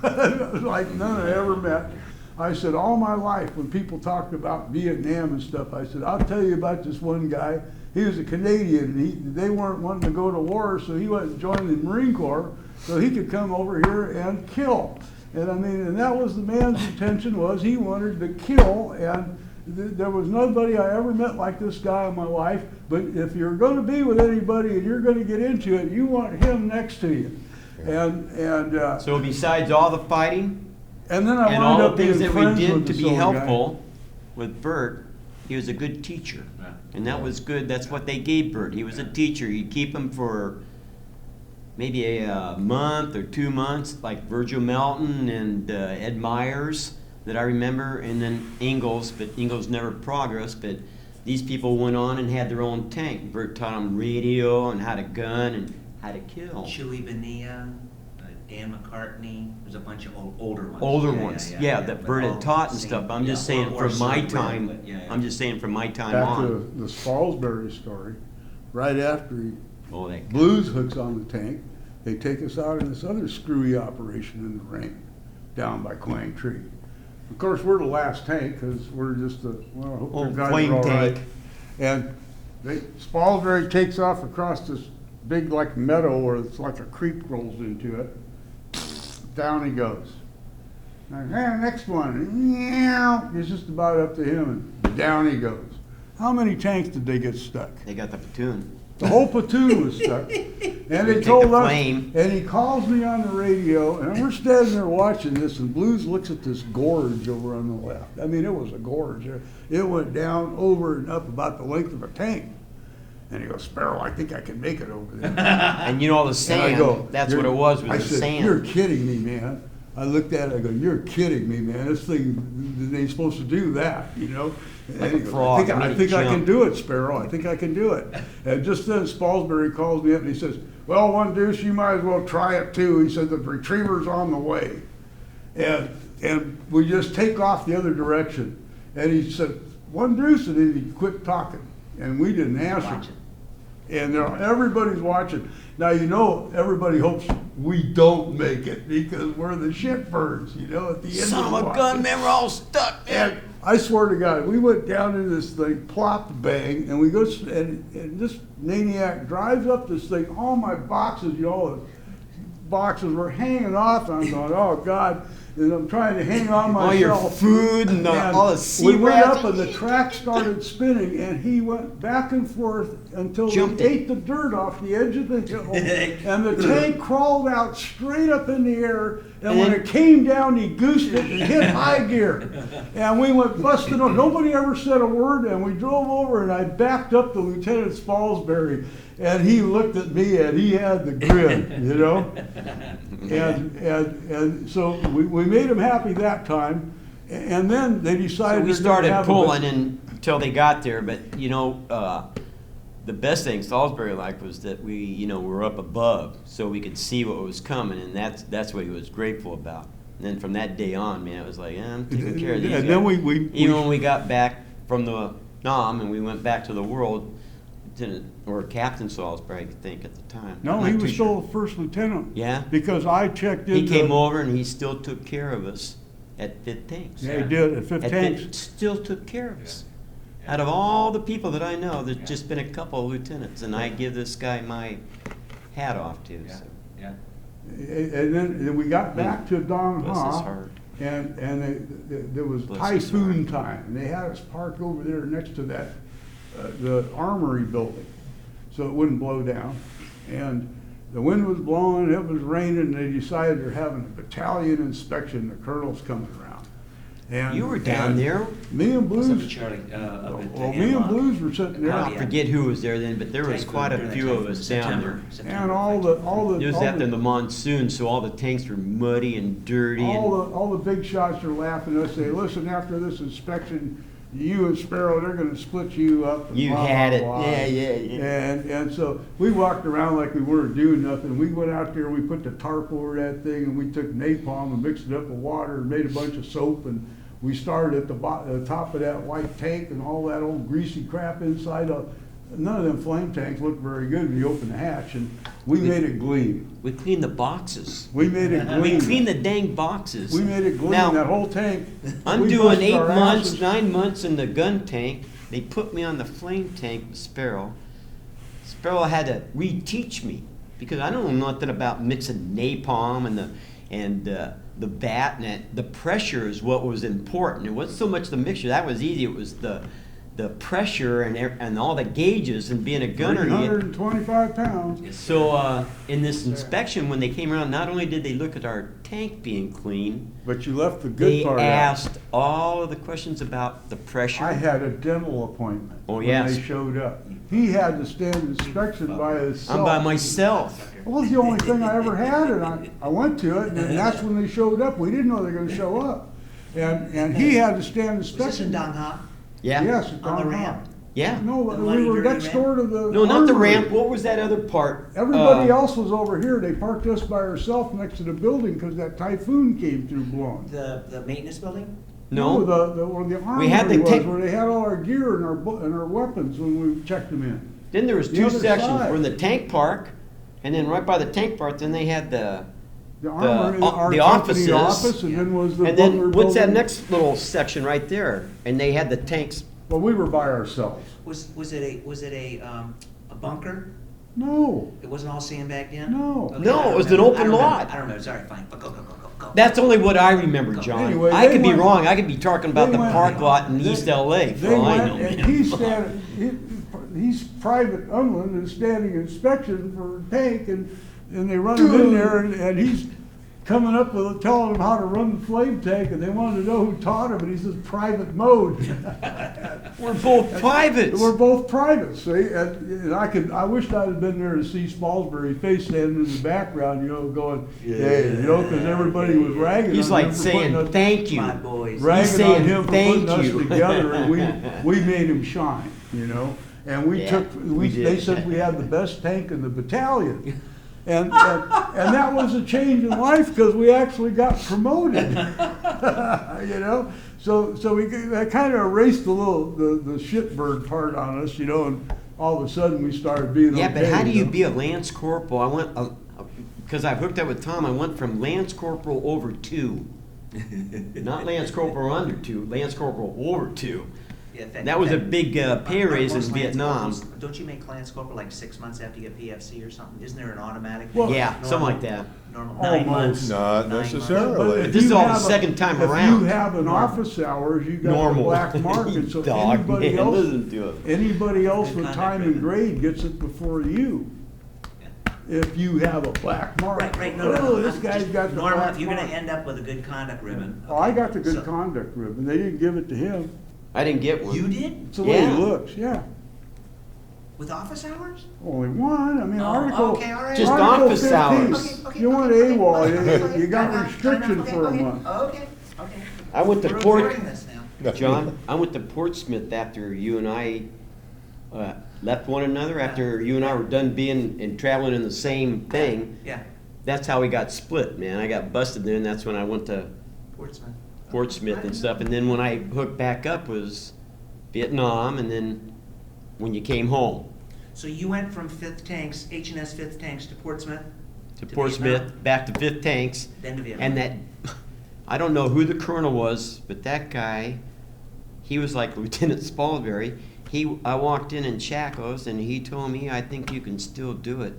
It was like none I ever met. I said, all my life, when people talked about Vietnam and stuff, I said, I'll tell you about this one guy. He was a Canadian, and they weren't wanting to go to war, so he went and joined the Marine Corps so he could come over here and kill. And I mean, and that was the man's intention, was he wanted to kill, and there was nobody I ever met like this guy in my life. But if you're going to be with anybody and you're going to get into it, you want him next to you. And So besides all the fighting then I and wound all up the things being that we friends did with to this be old helpful with Bert, he was a good teacher. Yeah. And that was good. That's what they gave Bert. He was a teacher. You'd keep him for maybe a month or 2 months, like Virgil Melton and Ed Myers that I remember, and then Ingalls, but Ingalls never progressed. But these people went on and had their own tank. Bert taught them radio and how to gun and how to kill. Chewy Bonilla, Dan McCartney, there's a bunch of older ones. Older Yeah, ones, yeah, yeah, yeah, that but Bert all had taught and same- stuff. I'm just yeah, saying or from my sort of time, but yeah, yeah. I'm just saying from my time Back on. to the Salisbury story, right after he Oh, that blues hooks on the tank, they take us out in this other screwy operation in the rain down by Quang Tree. Of course, we're the last tank because we're just I hope Oh, their guys flame are all right. tank. And Salisbury takes off across this big like meadow where it's like a creek rolls into it. Down he goes. And, hey, next one. Meow. It's just about up to him, and down he goes. How many tanks did they get stuck? They got the platoon. The whole platoon was stuck. And they Take told the us, flame. and he calls me on the radio, and we're standing there watching this, and Blues looks at this gorge over on the left. I mean, it was a gorge. It went down, over, and up about the length of a tank. And he goes, Sparrow, I think I can make it over there. And you know all the And sand, I go, that's "You're-" what it was I the said, sand. You're kidding me, man. I looked at it, I go, you're kidding me, man. This thing, they ain't supposed to do that, you know? And Like he a goes, frog, I made think it I can jump." do it, Sparrow. I think I can do it. And just then Salisbury calls me up and he says, well, one deuce, you might as well try it too. He said, the retriever's on the way. And we just take off the other direction. And he said, one deuce, and then he quit talking. And we didn't answer. Watch it. And everybody's watching. Now, you know, everybody hopes we don't make it because we're the shitbirds, you know, at the end Son of of the a watch. gun, man, we're all stuck there. And I swear to God, we went down into this thing, plop, bang, and we go, and this maniac drives up this thing. All my boxes, you know, the boxes were hanging off. And I'm going, oh God. And I'm trying to hang on myself. All your food and all the sea we went rats. up and the track started spinning and he went back and forth until Jumped he it. ate the dirt off the edge of the hill. And the tank crawled out straight up in the air. And when it came down, he goosed it and hit high gear. And we went busting over. Nobody ever said a word. And we drove over and I backed up to Lieutenant Salisbury. And he looked at me and he had the grin, you know? And so we made him happy that time. And then they decided So we they're gonna started have a- pulling until they got there, but you know, the best thing Salisbury liked was that we, you know, were up above, so we could see what was coming, and that's what he was grateful about. And then from that day on, man, it was like, yeah, I'm taking care of these And guys. then we Even when we got back from the Nam and we went back to the world, Lieutenant or Captain Salisbury, I think at the time. no, I'm he not was too still sure. a first lieutenant. Yeah. Because I checked in. He came over and he still took care of us at 5th Tanks. Yeah, he did at 5th At Tanks. Fifth- still took care of us. Out of all the people that I know, there's just been a couple of lieutenants, and I give this guy my hat off to. Yeah, So. yeah. And then we got back to Dong Bless his Ha. heart. And there was Bless his typhoon heart. time, and they had us parked over there next to that, the armory building, so it wouldn't blow down. And the wind was blowing, it was raining, and they decided they're having a battalion inspection, the colonel's coming around. And You were down there. Me and What's up, Blues, Charlie? Up at well, me and Hemlock. Blues were sitting there. I forget who was there then, but there was Typhoon, quite a during that few of typhoon, us down there. September And all the It was after the monsoon, so all the tanks were muddy and dirty. And all the big shots are laughing at us. Say, listen, after this inspection, you and Sparrow, they're gonna split you up. And You blah, had blah, it. blah. Yeah. And so we walked around like we weren't doing nothing. We went out there, we put the tarp over that thing, and we took napalm and mixed it up with water and made a bunch of soap, and we started at the top of that white tank and all that old greasy crap inside. None of them flame tanks looked very good when you open the hatch, and we made it gleam. We cleaned the boxes. We made it gleam. We cleaned the dang boxes. We made it gleam, Now, that whole tank. I'm we doing busted 8 our months, asses. 9 months in the gun tank. They put me on the flame tank with Sparrow. Sparrow had to reteach me because I don't know nothing about mixing napalm and the bat, and the pressure is what was important. It wasn't so much the mixture, that was easy. It was the pressure and all the gauges and being a gunner. 325 pounds. So in this inspection, when they came around, not only did they look at our tank being clean, But you left the they good part out. asked all of the questions about the pressure. I had a dental appointment. Oh, when yes. they showed up. He had to stand inspection by himself. I'm by myself. Well, it's the only thing I ever had, and I went to it, and that's when they showed up. We didn't know they were gonna show up. And he had to stand Was this in inspection. Dong Ha? Yeah. Yes, On the Don ramp? Hop. Yeah. No, The we Bloody were Dirty next Ramp? door to the. No, not the armory. ramp. What was that other part? Everybody else was over here. They parked us by ourselves next to the building because that typhoon came through blowing. The maintenance building? No. Where the armory had the was, tank- where they had all our gear and our weapons when we checked them in. Then there was The 2 other sections. side. We're in the tank park, and then right by the tank park, then they had the Armory, the our company offices. office, and then was the and Butler then what's that building. next little section right there? And they had the tanks. Well, we were by ourselves. Was it a bunker? No, It wasn't all sandbagged in? No. Okay, No, I it was remember. an open I remember. lot. I don't know, sorry, fine, but go. That's only what I remember, John. Anyway, I they could be went- wrong. I could be talking about they the went- park lot in they- East LA for they all I went, know. and man. he's private Unland and standing inspection for a tank, and they run him in there, and he's coming up with telling them how to run the flame tank, and they wanted to know who taught him, and he says private Moad. We're both privates. We're both privates, see, and I wished I'd have been there to see Spalsbury's face standing in the background, going, hey, because everybody was ragging He's on like him for saying, putting us, thank you. My boys. He's ragging on saying, him for thank putting us you. together, and we made him shine, and we Yeah, we they did. said we had the best tank in the battalion. And that was a change in life because we actually got promoted, So that kind of erased the shitbird part on us, and all of a sudden we started being Yeah, okay. but how do you be a Lance Corporal? I went, because I hooked up with Tom, I went from Lance Corporal over 2. Not Lance Corporal under 2, Lance Corporal over 2. Yeah, in fact- That was a in fact, big pay raise in most Lance Vietnam. Corporals- Don't you make Lance Corporal like 6 months after you get PFC or something? Isn't there an automatic? Well- Yeah, normal- something like that. Normal, Almost. 9 months. Not 9 months. necessarily. If This is you all the have second time If around. you have an office hours, you got Normal. the black market, so Dog, anybody man, else, listen to it. anybody else Good with conduct time and ribbon. grade gets it before you. If you have a black mark. Right, no. Oh, this I'm guy's just- got the Normal, black if you're gonna mark. end up with a good conduct ribbon. Oh, I got the okay, good so- conduct ribbon. They didn't give it to him. I didn't get one. You did? It's the way Yeah. he looks, yeah. With office hours? Only one, I mean, Oh, article. okay, all right. Just Article office 15. hours. You went AWOL, you got restriction for a month. Okay. I went to We're Port, recording this now. John, I went to Portsmouth after you and I left one another, after you and I were done being and traveling in the same thing. Yeah, That's how we got split, man. I got busted there, and that's when I went to Portsmouth. Portsmouth and stuff. And then when I hooked back up was Vietnam, and then when you came home So you went from 5th Tanks, H&S 5th Tanks to Portsmouth? to To Portsmouth, Vietnam? back to 5th Tanks, Then to Vietnam? and that, I don't know who the colonel was, but that guy, he was like Lieutenant Spalsbury. I walked in shackles, and he told me, I think you can still do it.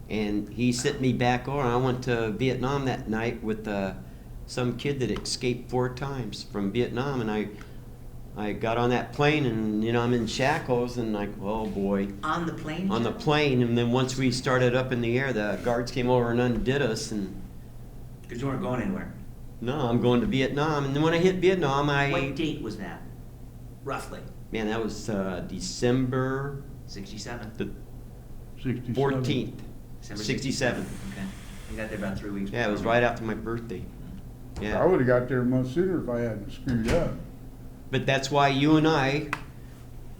And he sent me back over, and I went to Vietnam that night with some kid that escaped 4 times from Vietnam, and I got on that plane, and I'm in shackles, and like, oh boy, On the plane? on the plane. And then once we started up in the air, the guards came over and undid us, and Because you weren't going anywhere. no, I'm going to Vietnam. And then when I hit Vietnam, What date was that? Roughly? man, that was December 67? the 67. 14th, December 67. Okay. You got there about 3 weeks Yeah, it was before. right after my birthday. I Yeah. would've got there a month sooner if I hadn't screwed up. But that's why you and I,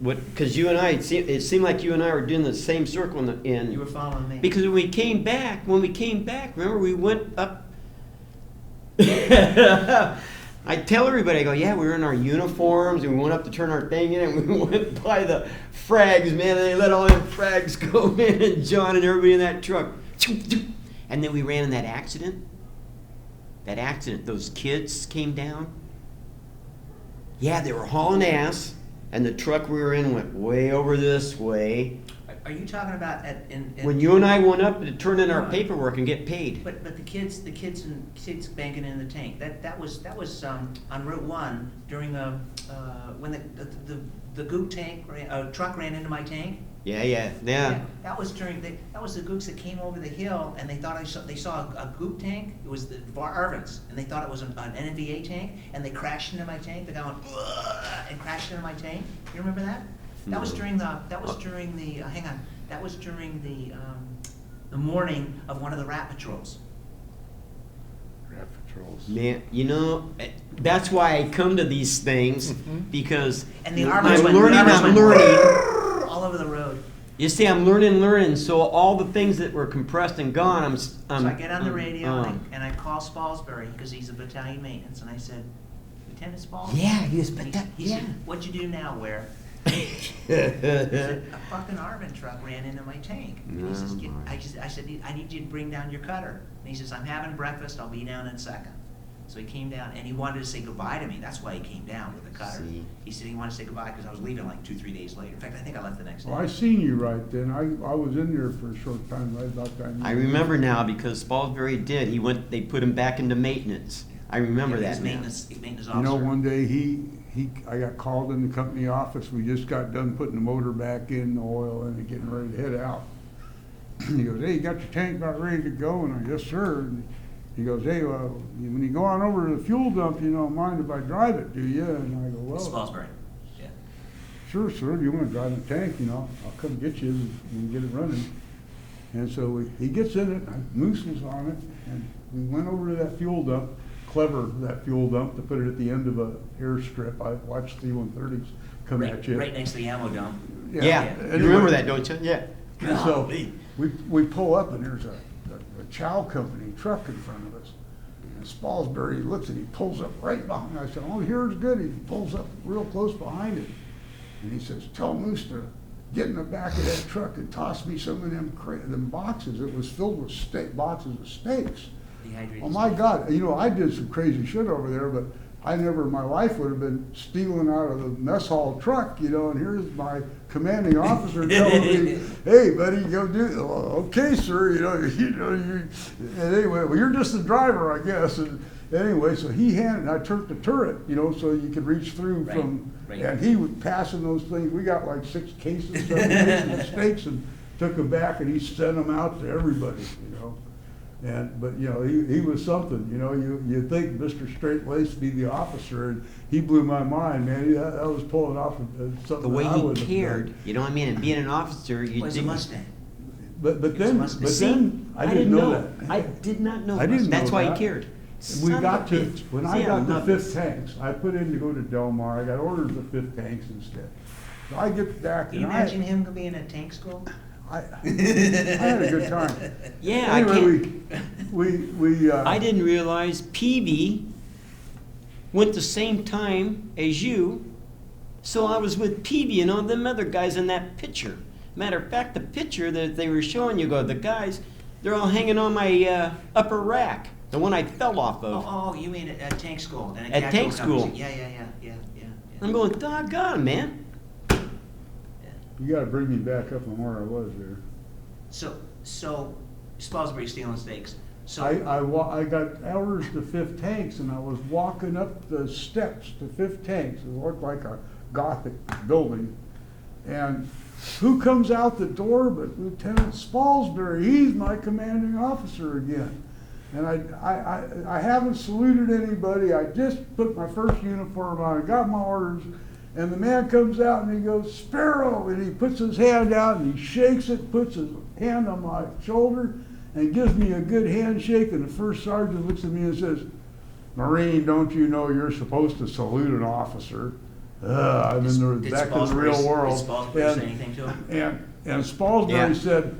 because you and I, it seemed like you and I were doing the same circle in. You were following me. Because when we came back, remember we went up. I tell everybody, I go, yeah, we were in our uniforms and we went up to turn our thing in and we went by the frags, man, and they let all them frags go in, and John and everybody in that truck. And then we ran in that accident. Those kids came down. Yeah, they were hauling ass, and the truck we were in went way over this way. Are you talking about When you and I went up to turn in our paperwork and get paid. But the kids banking in the tank. That was on Route 1 during the when the gook tank truck ran into my tank. Yeah. That was the gooks that came over the hill, and they thought they saw a gook tank. It was the Arvins, and they thought it was an NVA tank, and they crashed into my tank. The guy went and crashed into my tank. You remember that? That was during the morning of one of the rat patrols. Rat patrols. Man, that's why I come to these things, because And the I'm Arvins went learning. all over the road. You see, I'm learning, so all the things that were compressed and gone, So I get on the radio and I call Spalsbury, because he's a battalion maintenance, and I said, Lieutenant Spalsbury? Yeah, he was He said, what'd you do now, Ware? He said, a fucking Arvin truck ran into my tank. And he says, I said, I need you to bring down your cutter. And he says, I'm having breakfast, I'll be down in a second. So he came down, and he wanted to say goodbye to me. That's why he came down with the cutter. See. He said he wanted to say goodbye because I was leaving like 2-3 days later. In fact, I think I left the next day. Well, I seen you right then. I was in there for a short time, right about that. I remember now, because Spalsbury did. They put him back into maintenance. I remember that His now. maintenance officer. You know, one day I got called in the company office. We just got done putting the motor back in, the oil, and getting ready to head out. He goes, hey, you got your tank about ready to go? And I, yes, sir. And he goes, hey, when you go on over to the fuel dump, you don't mind if I drive it, do you? And I go, well, Spalsbury. Yeah. sure, sir. Do you want to drive the tank? I'll come get you and get it running. And so he gets in it. Moose was on it, and we went over to that fuel dump. Clever, that fuel dump, to put it at the end of a airstrip. I watched C-130s come at you. Right next to the ammo dump. Yeah. Anyway, You remember that, don't you? Yeah. And so we pull up, and there's a Chow Company truck in front of us. And Spalsbury looks and he pulls up right behind. I said, oh, here's good. He pulls up real close behind it. And he says, tell Moose to get in the back of that truck and toss me some of them boxes. It was filled with boxes of steaks. Oh my God, I did some crazy shit over there, but my life would have been stealing out of the mess hall truck, and here's my commanding officer telling me, hey buddy, go do it. Okay, sir, and anyway, well, you're just the driver, I guess. And anyway, so I turned the turret, so you could reach through and he was passing those things. We got like 7 cases of steaks and took them back, and he sent them out to everybody, But he was something. You think Mr. Straight-Laced be the officer, and he blew my mind, man. That was pulling off something. The way I he wouldn't have cared, done. you know what I mean? And being an officer, you Was a Mustang. But then I didn't didn't know that. that. I did not know. I didn't That's know why that. he cared. When Son I of a bitch. See, got the love 5th this. tanks, I put in to go to Del Mar. I got orders of 5th tanks instead. So I get back, Can you imagine him being at tank school? I had a good time. Yeah, Anyway, we I didn't realize Peavy went the same time as you, so I was with Peavy and all them other guys in that picture. Matter of fact, the picture that they were showing you, the guys, they're all hanging on my upper rack, the one I fell off of. Oh, you mean at tank school? And At tank school. Yeah. I'm going, doggone, man. You got to bring me back up on where I was there. So Spalsbury stealing steaks. So I got orders to 5th tanks, and I was walking up the steps to 5th tanks. It looked like a Gothic building. And who comes out the door but Lieutenant Spalsbury? He's my commanding officer again. And I haven't saluted anybody. I just put my first uniform on. I got my orders. And the man comes out and he goes, Sparrow, and he puts his hand out and he shakes it, puts his hand on my shoulder, and gives me a good handshake. And the first sergeant looks at me and says, Marine, don't you know you're supposed to salute an officer? I'm in Did back in the Spalsbury- real world. Did Spalsbury say anything to him? And Spalsbury Yeah. said,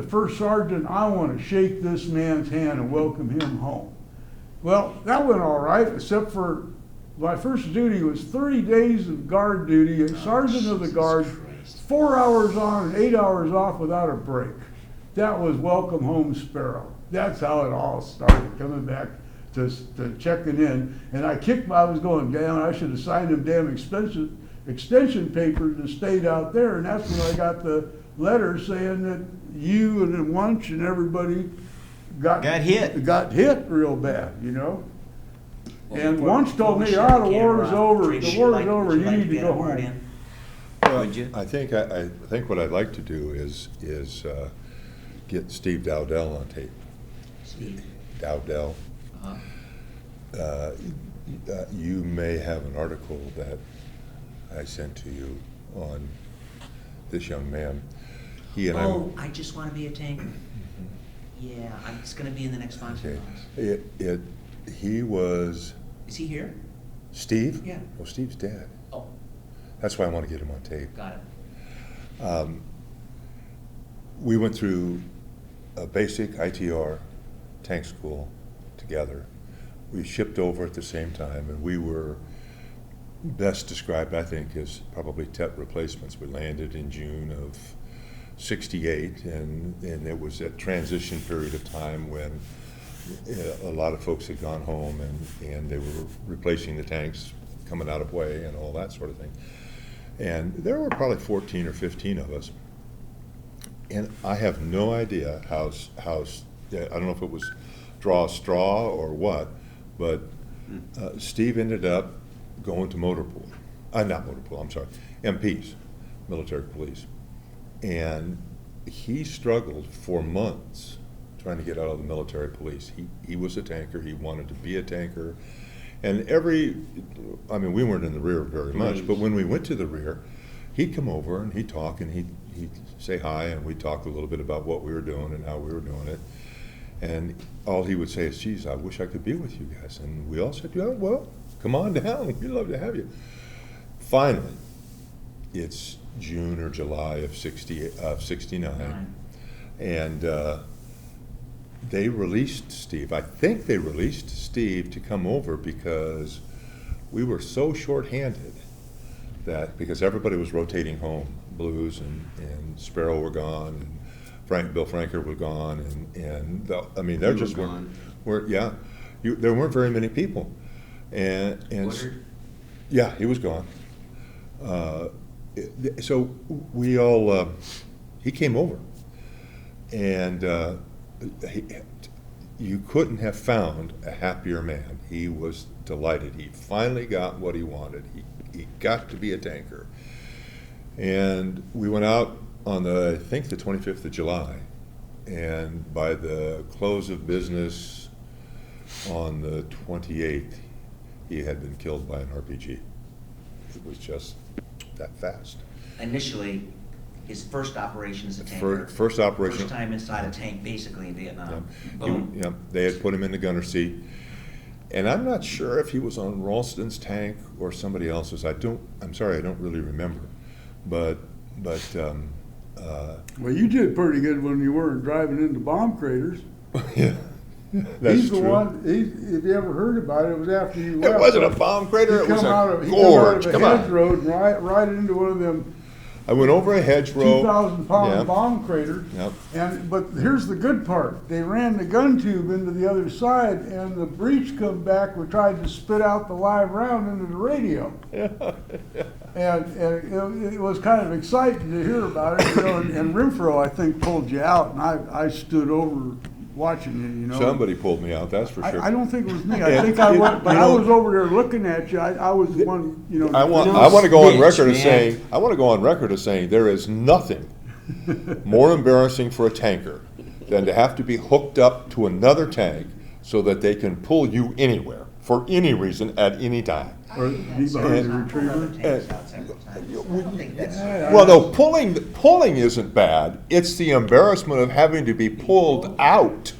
First Sergeant, I want to shake this man's hand and welcome him home. Well, that went all right, except for my first duty was 30 days of guard duty as Sergeant of the Guard, Christ. 4 hours on and 8 hours off without a break. That was welcome home Sparrow. That's how it all started, coming back to checking in. And I was going, damn, I should have signed them damn extension papers and stayed out there. And that's when I got the letter saying that you and then Wunsch and everybody got hit real bad, you know. And Wunsch told me, the war's over, the war's over, you need to go home. Would you? I think what I'd like to do is get Steve Dowdell on tape. Steve. Dowdell. Uh-huh. You may have an article that I sent to you on this young man. He and I just want to be a tanker. Yeah, it's going to be in the next sponsor. Okay. He was Is he here? Steve? Yeah. Well, Steve's dead. Oh, That's why I want to get him on tape. got it. We went through a basic ITR tank school together. We shipped over at the same time, and we were best described, I think, as probably TET replacements. We landed in June of '68, and it was that transition period of time when a lot of folks had gone home, and they were replacing the tanks coming out of way and all that sort of thing. And there were probably 14 or 15 of us. And I have no idea how I don't know if it was draw a straw or what, but Steve ended up going to motor pool. Not motor pool, I'm sorry, MPs, military police. And he struggled for months trying to get out of the military police. He was a tanker, he wanted to be a tanker. And we weren't in the rear very much, but when we went to the rear, he'd come over and he'd talk and he'd say hi, and we'd talk a little bit about what we were doing and how we were doing it. And all he would say is, geez, I wish I could be with you guys. And we all said, yeah, well, come on down, we'd love to have you. Finally, it's June or July of '69, and they released Steve. I think they released Steve to come over because we were so short-handed because everybody was rotating home. Blues and Sparrow were gone, and Bill Franker was gone, and there just weren't. There weren't very many people, and yeah, he was gone. So we all he came over, and you couldn't have found a happier man. He was delighted. He finally got what he wanted. He got to be a tanker. And we went out on I think the 25th of July, and by the close of business on the 28th, he had been killed by an RPG. It was just that fast. Initially, his first operation as a tanker. First operation. First time inside a tank, basically, in Vietnam. Yeah. Boom. They had put him in the gunner seat. And I'm not sure if he was on Ralston's tank or somebody else's. I'm sorry, I don't really remember. But Well, you did pretty good when you weren't driving into bomb craters. yeah, that's He's the true. one. If you ever heard about it, it was after you left. It wasn't a bomb crater. It was a gorge. He come out of Come a hedge on. road and right into one of them I went over a hedgerow. 2,000-pound Yeah. bomb craters. Yep. But here's the good part. They ran the gun tube into the other side, and the breech come back. We tried to spit out the live round into the radio. And it was kind of exciting to hear about it. And Renfro, I think, pulled you out, and I stood over watching you. Somebody pulled me out, that's for sure. I don't think it was me. I think I went, but I was over there looking at you. I was the one, I want to go on record as saying there is nothing more embarrassing for a tanker than to have to be hooked up to another tank so that they can pull you anywhere for any reason at any time. Or be behind the retriever. Well, no, pulling isn't bad. It's the embarrassment of having to be pulled out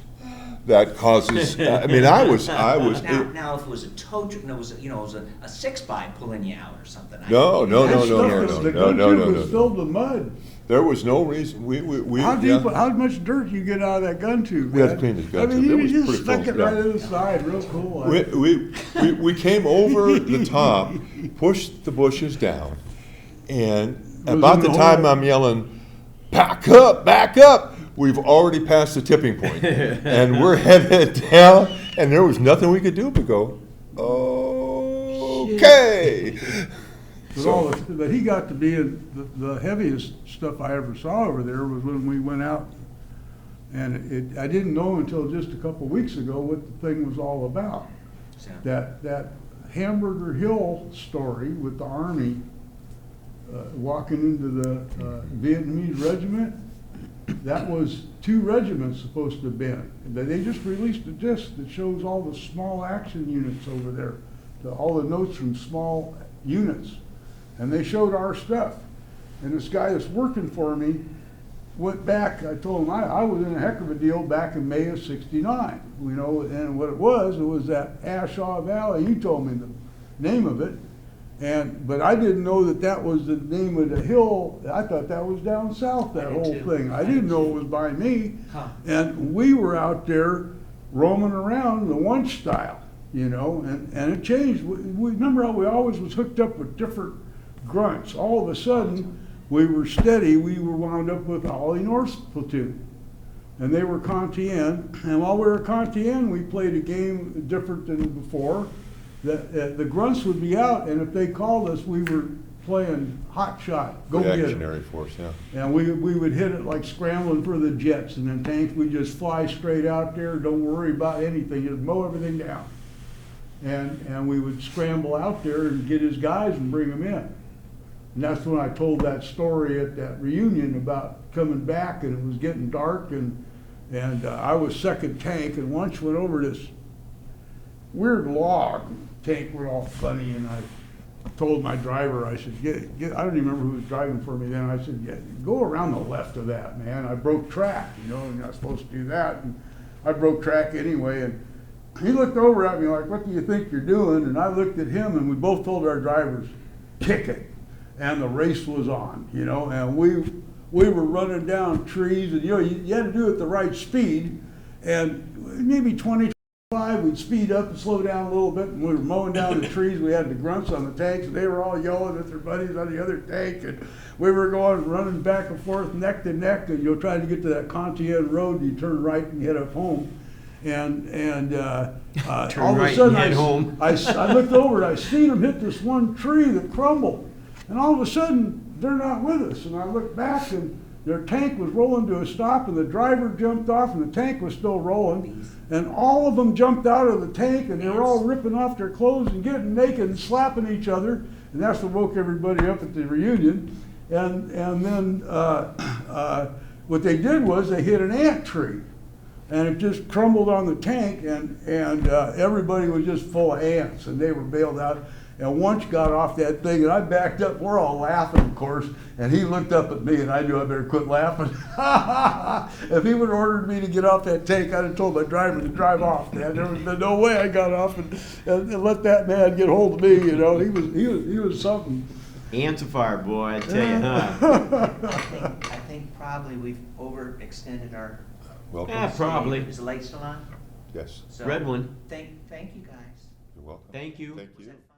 that causes, I mean, I was. Now, if it was a tow truck, no, it was, it was a 6x pulling you out or something. No. The gun tube was filled with mud. There was no reason, we. How deep, how much dirt you get out of that gun tube, We had to man? clean the gun I mean, tube. It you was just pretty stuck full, it right yeah. to the side, real cool. We came over the top, pushed the bushes down, and about the time I'm yelling, back up, we've already passed the tipping point, and we're headed down, and there was nothing we could do but go, okay. But he got to be the heaviest stuff I ever saw over there was when we went out. And I didn't know until just a couple weeks ago what the thing was all about. That Hamburger Hill story with the Army walking into the Vietnamese regiment, that was 2 regiments supposed to have been. They just released a disc that shows all the small action units over there, all the notes from small units. And they showed our stuff. And this guy that's working for me went back. I told him I was in a heck of a deal back in May of '69. And what it was that Ashaw Valley. You told me the name of it. But I didn't know that was the name of the hill. I thought that was down south, that whole thing. I didn't know it was by me. And we were out there roaming around the lunch style, and it changed. We remember how we always was hooked up with different grunts. All of a sudden, we were steady. We were wound up with Ollie North's platoon, and they were Kantian. And while we were Kantian, we played a game different than before. The grunts would be out, and if they called us, we were playing hot shot. Go get it. Reactionary force, yeah. And we would hit it like scrambling for the jets, and then tanks. We just fly straight out there. Don't worry about anything. Just mow everything down. And we would scramble out there and get his guys and bring them in. And that's when I told that story at that reunion about coming back, and it was getting dark, and I was second tank, and once went over this weird log. Tank were all funny, and I told my driver, I said, get I don't even remember who was driving for me then. I said, go around the left of that, man. I broke track, and you're not supposed to do that. And I broke track anyway, and he looked over at me like, what do you think you're doing? And I looked at him, and we both told our drivers, kick it. And the race was on, and we were running down trees, and you had to do it at the right speed, and maybe 20, 25, we'd speed up and slow down a little bit, and we were mowing down the trees. We had the grunts on the tanks, and they were all yelling at their buddies on the other tank, and we were running back and forth, neck to neck, and you're trying to get to that Kantian road, and you turn right and head up home. And all of a sudden, I looked over, and I seen them hit this one tree that crumbled. And all of a sudden, they're not with us. And I looked back, and their tank was rolling to a stop, and the driver jumped off, and the tank was still rolling. And all of them jumped out of the tank, and they were all ripping off their clothes and getting naked and slapping each other. And that's what woke everybody up at the reunion. And then what they did was they hit an ant tree. And it just crumbled on the tank, and everybody was just full of ants, and they were bailed out. And once got off that thing, and I backed up. We're all laughing, of course. And he looked up at me, and I knew I better quit laughing. If he would have ordered me to get off that tank, I'd have told my driver to drive off. Man, there was no way I got off and let that man get hold of me. He was something. Ants a fire, boy, I tell you, huh? I think probably we've overextended our. Welcome. Yeah, probably. Is the light still on? Yes. So, Red one. Thank you guys. You're welcome. Thank you. Thank Was you. that fun?